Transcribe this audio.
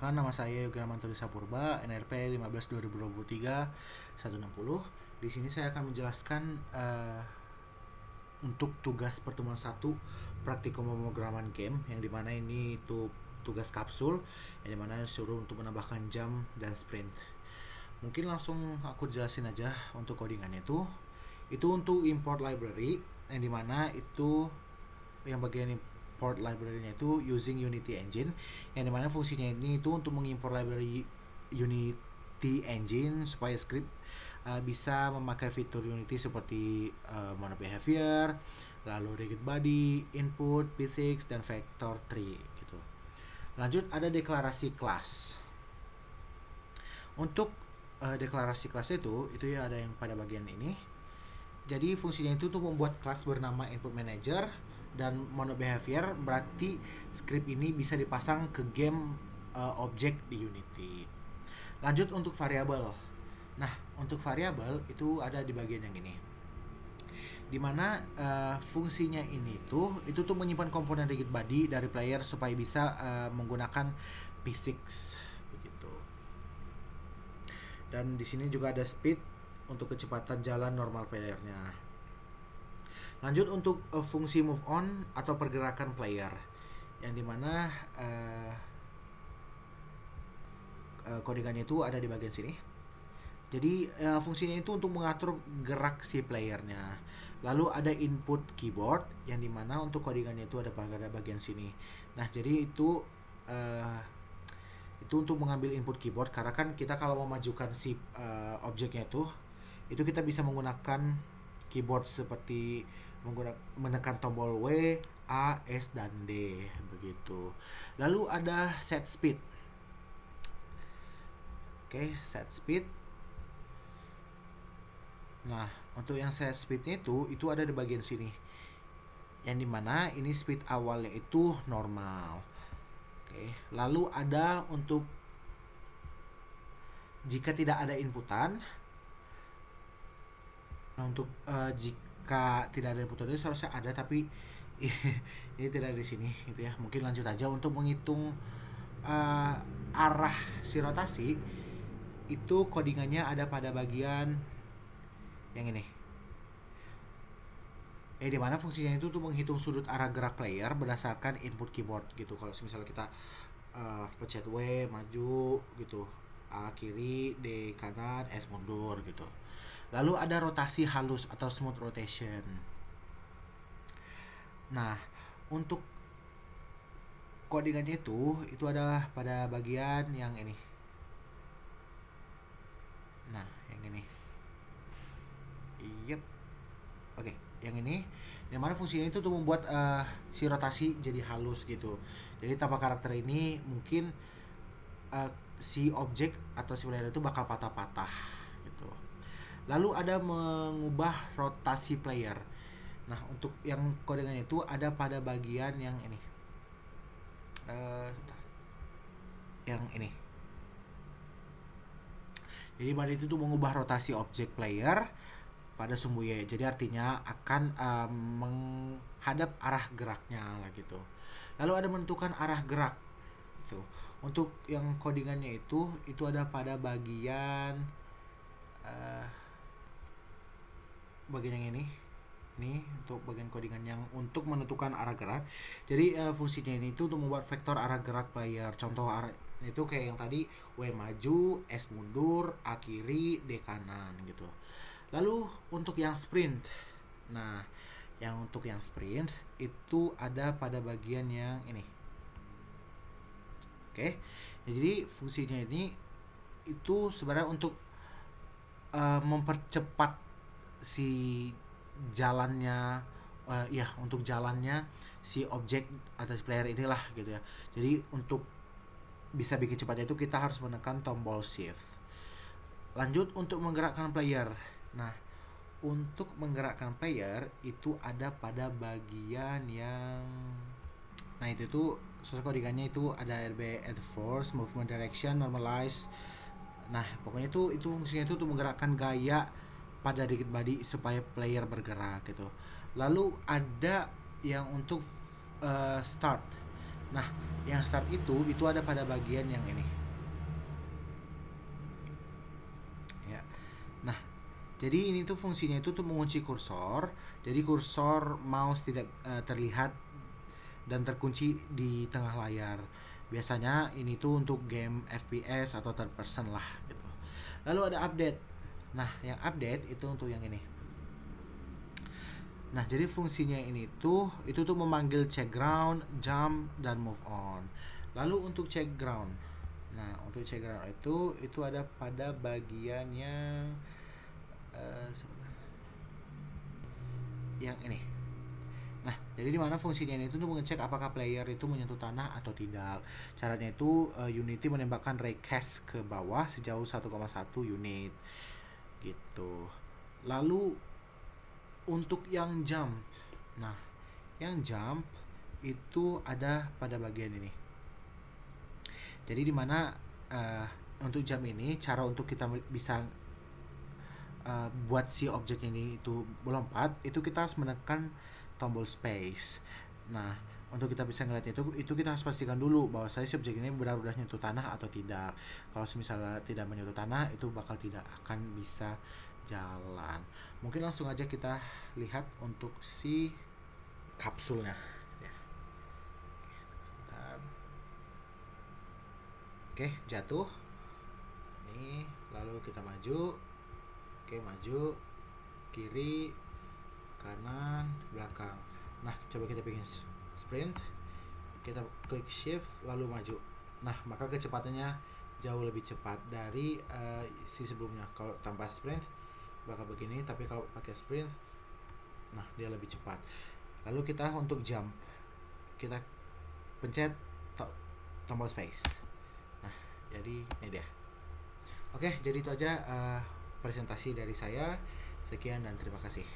Perkenalkan, nama saya Yogi Ramanto Purba, NRP 15 2023 160. Di sini saya akan menjelaskan untuk tugas pertemuan 1 praktikum pemrograman game, yang dimana ini itu tugas kapsul, yang dimana disuruh untuk menambahkan jam dan sprint. Mungkin langsung aku jelasin aja untuk codingannya itu untuk import library, yang dimana itu yang bagian import library-nya itu using Unity Engine, yang dimana fungsinya ini itu untuk mengimport library Unity Engine supaya script bisa memakai fitur Unity seperti mono behavior, lalu rigid body, input, physics, dan vector tree gitu. Lanjut, ada deklarasi kelas. Untuk deklarasi kelas itu ya ada yang pada bagian ini. Jadi fungsinya itu untuk membuat kelas bernama input manager dan mono behavior, berarti script ini bisa dipasang ke game objek di Unity. Lanjut untuk variabel. Nah, untuk variabel itu ada di bagian yang ini, dimana fungsinya ini itu tuh menyimpan komponen rigid body dari player supaya bisa menggunakan physics begitu. Dan di sini juga ada speed untuk kecepatan jalan normal playernya. Lanjut untuk fungsi move on atau pergerakan player, yang dimana codingannya itu ada di bagian sini. Jadi fungsinya itu untuk mengatur gerak si playernya. Lalu ada input keyboard, yang dimana untuk codingannya itu ada pada bagian sini. Nah, jadi itu untuk mengambil input keyboard, karena kan kita kalau memajukan si objeknya itu kita bisa menggunakan keyboard seperti menekan tombol W, A, S, dan D begitu. Lalu ada set speed. Oke, set speed. Nah, untuk yang set speednya itu ada di bagian sini, yang dimana ini speed awalnya itu normal. Oke, lalu ada untuk jika tidak ada inputan. Nah, untuk jika tidak ada inputan itu seharusnya ada, tapi ini tidak ada di sini gitu ya. Mungkin lanjut aja untuk menghitung arah si rotasi. Itu codingannya ada pada bagian yang ini, dimana fungsinya itu untuk menghitung sudut arah gerak player berdasarkan input keyboard gitu. Kalau misalnya kita pencet W maju gitu, A kiri, D kanan, S mundur gitu. Lalu ada rotasi halus atau smooth rotation. Nah, untuk codingannya itu ada pada bagian yang ini. Nah, yang ini. Yep. Oke, yang ini, yang mana fungsinya itu untuk membuat si rotasi jadi halus gitu. Jadi tanpa karakter ini mungkin si objek atau si player itu bakal patah-patah gitu. Lalu ada mengubah rotasi player. Nah, untuk yang codingannya itu ada pada bagian yang ini. Yang ini. Jadi mana itu tuh mengubah rotasi objek player pada sumbu Y. Jadi artinya akan menghadap arah geraknya lah gitu. Lalu ada menentukan arah gerak. Gitu. Untuk yang codingannya itu ada pada bagian bagian yang ini untuk bagian codingan yang untuk menentukan arah gerak. Jadi fungsinya ini itu untuk membuat vektor arah gerak player. Contoh arah itu kayak yang tadi, W maju, S mundur, A kiri, D kanan gitu. Lalu untuk yang sprint, nah yang untuk yang sprint itu ada pada bagian yang ini. Oke, jadi fungsinya ini itu sebenarnya untuk mempercepat si jalannya, untuk jalannya si objek atau si player inilah gitu ya. Jadi untuk bisa bikin cepatnya itu kita harus menekan tombol shift. Lanjut untuk menggerakkan player. Nah, untuk menggerakkan player itu ada pada bagian yang, nah itu tuh source codingannya itu ada RB add force, movement direction, normalize. Nah, pokoknya itu fungsinya itu untuk menggerakkan gaya pada rigid body supaya player bergerak gitu. Lalu ada yang untuk start. Nah, yang start itu ada pada bagian yang ini. Ya. Nah, jadi ini tuh fungsinya itu tuh mengunci kursor. Jadi kursor mouse tidak terlihat dan terkunci di tengah layar. Biasanya ini tuh untuk game FPS atau third person lah gitu. Lalu ada update. Nah, yang update itu untuk yang ini. Nah, jadi fungsinya ini tuh itu tuh memanggil check ground, jump dan move on. Lalu untuk check ground. Nah, untuk check ground itu ada pada bagian yang ini. Nah, jadi di mana fungsinya ini itu untuk mengecek apakah player itu menyentuh tanah atau tidak. Caranya itu Unity menembakkan raycast ke bawah sejauh 1,1 unit gitu. Lalu untuk yang jump. Nah, yang jump itu ada pada bagian ini. Jadi di mana untuk jump ini cara untuk kita bisa buat si objek ini itu melompat itu kita harus menekan tombol space. Nah, untuk kita bisa ngeliat itu kita harus pastikan dulu bahwa si objek ini benar-benar nyentuh tanah atau tidak. Kalau misalnya tidak menyentuh tanah itu bakal tidak akan bisa jalan. Mungkin langsung aja kita lihat untuk si kapsulnya. Ya. Sebentar. Oke, jatuh. Ini lalu kita maju. Oke, maju kiri, kanan, belakang. Nah, coba kita bikin sprint. Kita klik shift lalu maju. Nah, maka kecepatannya jauh lebih cepat dari si sebelumnya. Kalau tanpa sprint bakal begini, tapi kalau pakai sprint nah dia lebih cepat. Lalu kita untuk jump kita pencet tombol space. Nah, jadi ini dia. Oke, jadi itu aja presentasi dari saya. Sekian dan terima kasih.